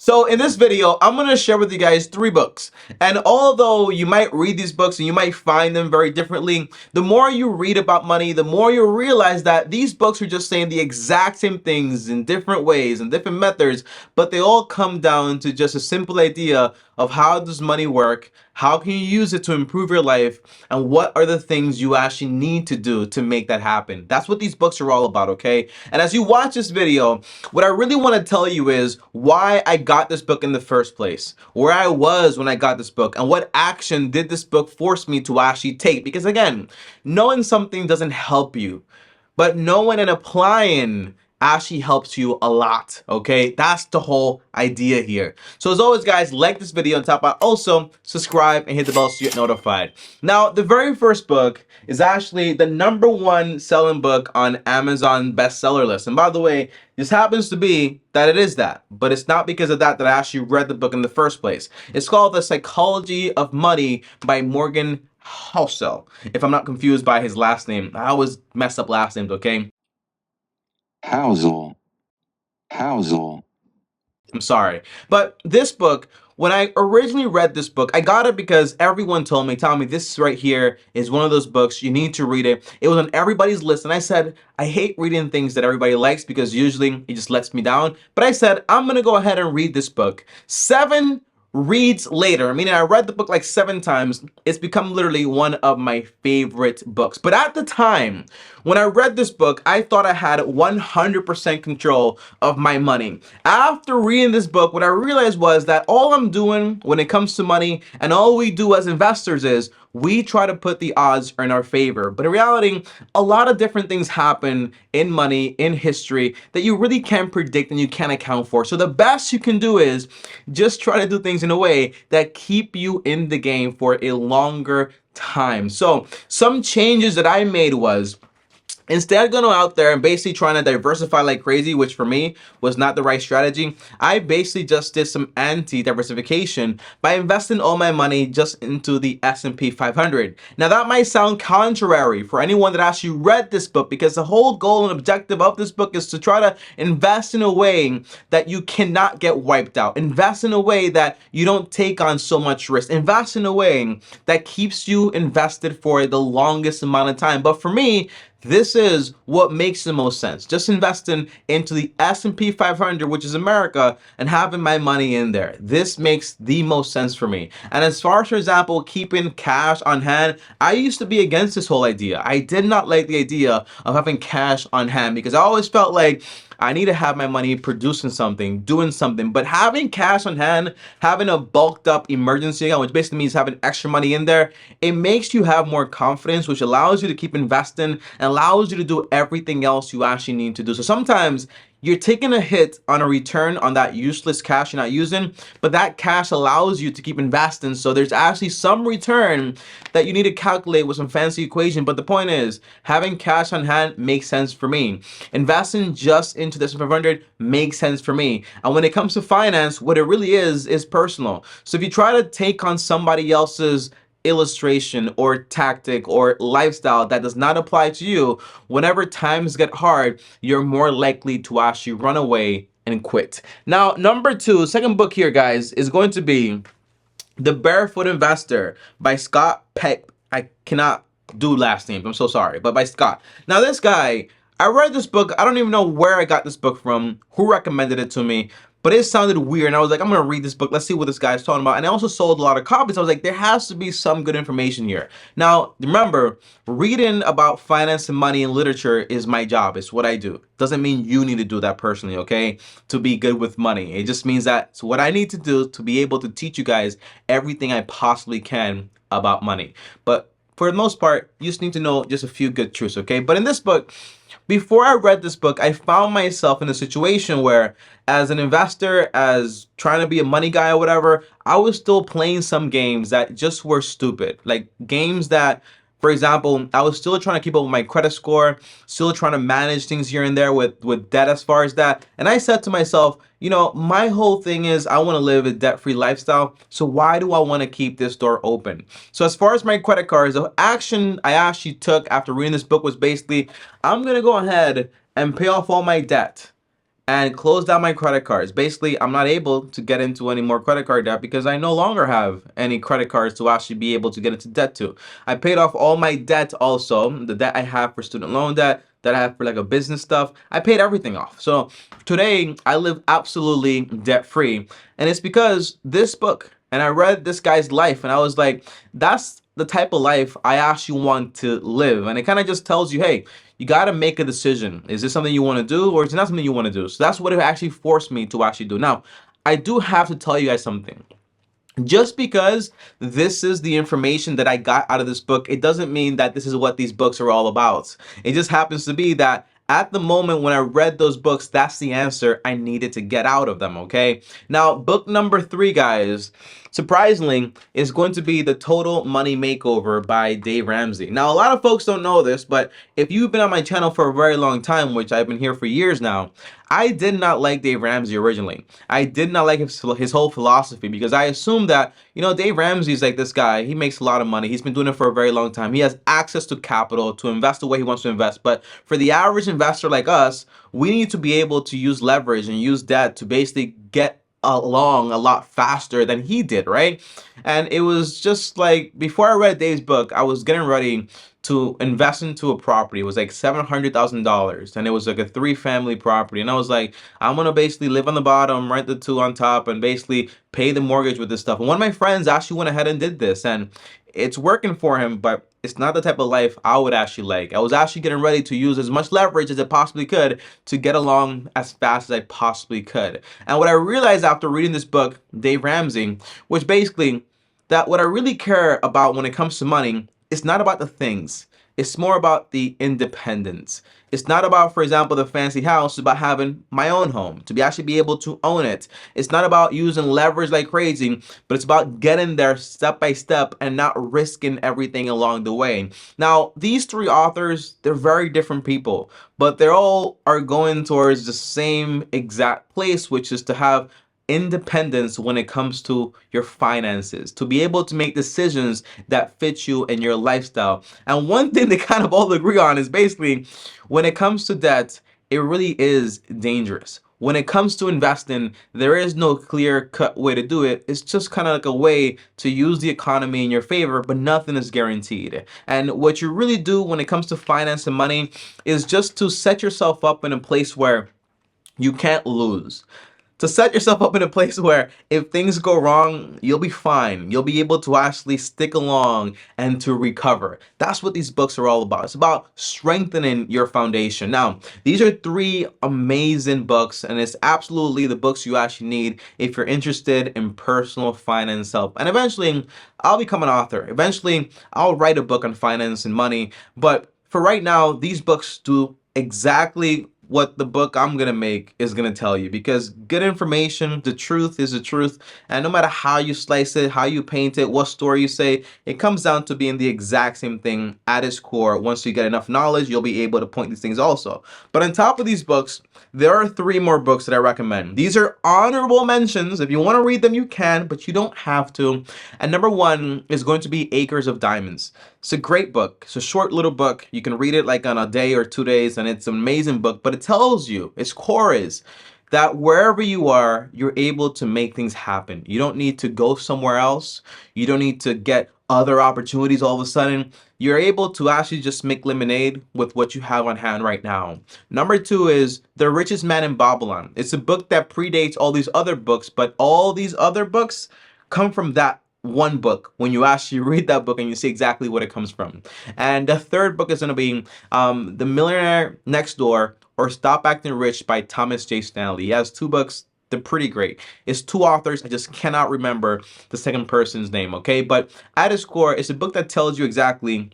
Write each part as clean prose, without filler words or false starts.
So in this video, I'm going to share with you guys 3 books. And although you might read these books and you might find them very differently, the more you read about money, the more you realize that these books are just saying the exact same things in different ways and different methods, but they all come down to just a simple idea of how does money work, how can you use it to improve your life, and what are the things you actually need to do to make that happen. That's what these books are all about, okay? And as you watch this video, what I really want to tell you is why I got this book in the first place, where I was when I got this book, and what action did this book force me to actually take. Because again, knowing something doesn't help you, but knowing and applying actually helps you a lot, okay? That's the whole idea here. So as always, guys, like this video on top, but also subscribe and hit the bell so you get notified. Now, the very first book is actually the #1 selling book on Amazon bestseller list. And by the way, this happens to be that it is that, but it's not because of that I actually read the book in the first place. It's called The Psychology of Money by Morgan Housel, if I'm not confused by his last name. I always mess up last names, okay? Housel. Housel. I'm sorry. But this book, when I originally read this book, I got it because everyone told me, Tommy, this right here is one of those books, you need to read it. It was on everybody's list, and I said, I hate reading things that everybody likes because usually it just lets me down. But I said, I'm gonna go ahead and read this book. 7 reads later, meaning I read the book like 7 times, it's become literally one of my favorite books. But at the time, when I read this book, I thought I had 100% control of my money. After reading this book, what I realized was that all I'm doing when it comes to money, and all we do as investors, is we try to put the odds in our favor. But in reality, a lot of different things happen in money, in history, that you really can't predict and you can't account for. So the best you can do is just try to do things in a way that keep you in the game for a longer time. So some changes that I made was, instead of going out there and basically trying to diversify like crazy, which for me was not the right strategy, I basically just did some anti-diversification by investing all my money just into the S&P 500. Now that might sound contrary for anyone that actually read this book, because the whole goal and objective of this book is to try to invest in a way that you cannot get wiped out. Invest in a way that you don't take on so much risk. Invest in a way that keeps you invested for the longest amount of time. But for me, this is what makes the most sense. Just investing into the S&P 500, which is America, and having my money in there. This makes the most sense for me. And as far as, for example, keeping cash on hand, I used to be against this whole idea. I did not like the idea of having cash on hand because I always felt like I need to have my money producing something, doing something. But having cash on hand, having a bulked up emergency account, which basically means having extra money in there, it makes you have more confidence, which allows you to keep investing and allows you to do everything else you actually need to do. So sometimes you're taking a hit on a return on that useless cash you're not using, but that cash allows you to keep investing. So there's actually some return that you need to calculate with some fancy equation. But the point is, having cash on hand makes sense for me. Investing just into this 500 makes sense for me. And when it comes to finance, what it really is personal. So if you try to take on somebody else's illustration or tactic or lifestyle that does not apply to you, whenever times get hard, you're more likely to actually run away and quit. Now, #2, second book here, guys, is going to be The Barefoot Investor by Scott Peck. I cannot do last names, I'm so sorry, but by Scott. Now this guy, I read this book, I don't even know where I got this book from, who recommended it to me, but it sounded weird, and I was like, I'm gonna read this book, let's see what this guy's talking about. And I also sold a lot of copies. I was like, there has to be some good information here. Now, remember, reading about finance and money and literature is my job. It's what I do. Doesn't mean you need to do that personally, okay? To be good with money. It just means that it's what I need to do to be able to teach you guys everything I possibly can about money. But for the most part, you just need to know just a few good truths, okay? But in this book, before I read this book, I found myself in a situation where, as an investor, as trying to be a money guy or whatever, I was still playing some games that just were stupid. Like games that, for example, I was still trying to keep up with my credit score, still trying to manage things here and there with debt as far as that. And I said to myself, you know, my whole thing is I want to live a debt-free lifestyle. So why do I want to keep this door open? So as far as my credit cards, the action I actually took after reading this book was basically, I'm going to go ahead and pay off all my debt. and close down my credit cards. Basically, I'm not able to get into any more credit card debt because I no longer have any credit cards to actually be able to get into debt to. I paid off all my debt also, the debt I have for student loan debt, that I have for like a business stuff. I paid everything off. So today I live absolutely debt free. And it's because this book, and I read this guy's life and I was like, that's the type of life I actually want to live. And it kind of just tells you, hey, you got to make a decision. Is this something you want to do or is it not something you want to do? So that's what it actually forced me to actually do. Now, I do have to tell you guys something. Just because this is the information that I got out of this book, it doesn't mean that this is what these books are all about. It just happens to be that at the moment when I read those books, that's the answer I needed to get out of them, okay? Now, book number 3, guys, surprisingly, is going to be The Total Money Makeover by Dave Ramsey. Now, a lot of folks don't know this, but if you've been on my channel for a very long time, which I've been here for years now, I did not like Dave Ramsey originally. I did not like his whole philosophy because I assumed that, Dave Ramsey is like this guy. He makes a lot of money. He's been doing it for a very long time. He has access to capital to invest the way he wants to invest. But for the average investor like us, we need to be able to use leverage and use debt to basically get along a lot faster than he did, right? And it was just like before I read Dave's book, I was getting ready to invest into a property. It was like $700,000 and it was like a 3-family property. And I was like, I'm gonna basically live on the bottom, rent the 2 on top, and basically pay the mortgage with this stuff. And one of my friends actually went ahead and did this, and it's working for him, but it's not the type of life I would actually like. I was actually getting ready to use as much leverage as I possibly could to get along as fast as I possibly could. And what I realized after reading this book, Dave Ramsey, was basically that what I really care about when it comes to money is not about the things. It's more about the independence. It's not about, for example, the fancy house. It's about having my own home, to actually be able to own it. It's not about using leverage like crazy, but it's about getting there step by step and not risking everything along the way. Now, these 3 authors, they're very different people, but they all are going towards the same exact place, which is to have independence when it comes to your finances, to be able to make decisions that fit you and your lifestyle. And one thing they kind of all agree on is basically when it comes to debt, it really is dangerous. When it comes to investing, there is no clear cut way to do it. It's just kind of like a way to use the economy in your favor, but nothing is guaranteed. And what you really do when it comes to finance and money is just to set yourself up in a place where you can't lose, to set yourself up in a place where if things go wrong, you'll be fine. You'll be able to actually stick along and to recover. That's what these books are all about. It's about strengthening your foundation. Now, these are 3 amazing books, and it's absolutely the books you actually need if you're interested in personal finance help. And eventually, I'll become an author. Eventually, I'll write a book on finance and money. But for right now, these books do exactly what the book I'm gonna make is gonna tell you, because good information, the truth is the truth, and no matter how you slice it, how you paint it, what story you say, it comes down to being the exact same thing at its core. Once you get enough knowledge, you'll be able to point these things also. But on top of these books, there are 3 more books that I recommend. These are honorable mentions. If you want to read them, you can, but you don't have to. And number 1 is going to be Acres of Diamonds. It's a great book. It's a short little book. You can read it like on a day or 2 days, and it's an amazing book. But it tells you, its core is that wherever you are, you're able to make things happen. You don't need to go somewhere else. You don't need to get other opportunities all of a sudden. You're able to actually just make lemonade with what you have on hand right now. Number 2 is The Richest Man in Babylon. It's a book that predates all these other books, but all these other books come from that one book when you actually read that book and you see exactly what it comes from. And the 3rd book is going to be The Millionaire Next Door, or Stop Acting Rich by Thomas J. Stanley. He has 2 books. They're pretty great. It's 2 authors. I just cannot remember the second person's name, okay? But at its core, it's a book that tells you exactly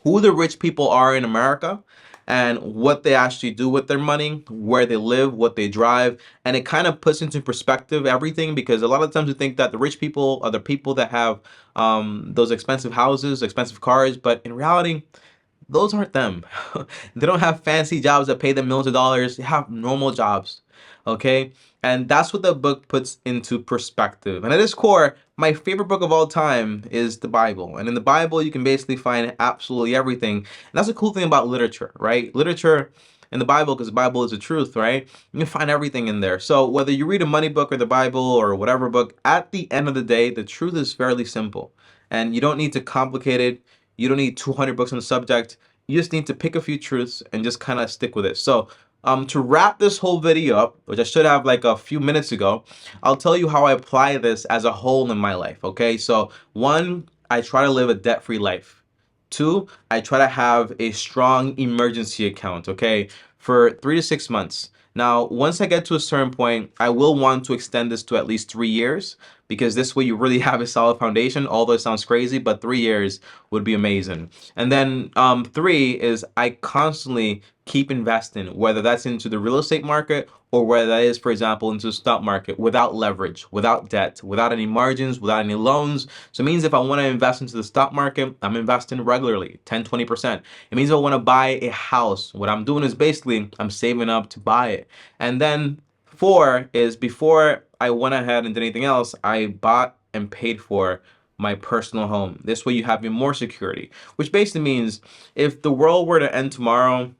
who the rich people are in America and what they actually do with their money, where they live, what they drive. And it kind of puts into perspective everything, because a lot of times we think that the rich people are the people that have those expensive houses, expensive cars, but in reality, those aren't them. They don't have fancy jobs that pay them millions of dollars. They have normal jobs, okay? And that's what the book puts into perspective. And at its core, my favorite book of all time is the Bible. And in the Bible, you can basically find absolutely everything. And that's the cool thing about literature, right? Literature, in the Bible, because the Bible is the truth, right? You can find everything in there. So whether you read a money book or the Bible or whatever book, at the end of the day, the truth is fairly simple. And you don't need to complicate it. You don't need 200 books on the subject. You just need to pick a few truths and just kind of stick with it. So to wrap this whole video up, which I should have like a few minutes ago, I'll tell you how I apply this as a whole in my life. Okay, so one, I try to live a debt-free life. Two, I try to have a strong emergency account, okay, for 3 to 6 months. Now, once I get to a certain point, I will want to extend this to at least 3 years, because this way you really have a solid foundation, although it sounds crazy, but 3 years would be amazing. And then three is I constantly keep investing, whether that's into the real estate market or whether that is, for example, into the stock market, without leverage, without debt, without any margins, without any loans. So it means if I want to invest into the stock market, I'm investing regularly, 10-20%. It means if I want to buy a house, what I'm doing is basically I'm saving up to buy it. And then four is before I went ahead and did anything else, I bought and paid for my personal home. This way you have more security, which basically means if the world were to end tomorrow,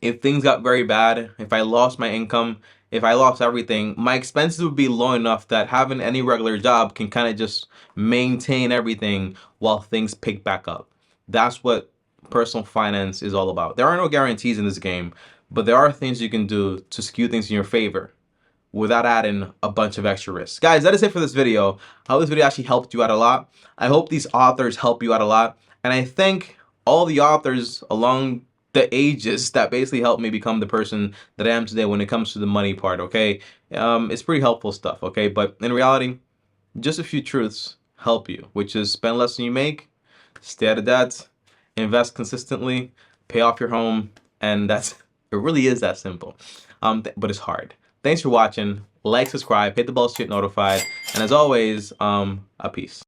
if things got very bad, if I lost my income, if I lost everything, my expenses would be low enough that having any regular job can kind of just maintain everything while things pick back up. That's what personal finance is all about. There are no guarantees in this game, but there are things you can do to skew things in your favor without adding a bunch of extra risks. Guys, that is it for this video. I hope this video actually helped you out a lot. I hope these authors help you out a lot. And I thank all the authors along the ages that basically helped me become the person that I am today when it comes to the money part, okay? It's pretty helpful stuff, okay? But in reality, just a few truths help you, which is spend less than you make, stay out of debt, invest consistently, pay off your home, and it really is that simple. But it's hard. Thanks for watching. Like, subscribe, hit the bell to get notified, and as always, a peace.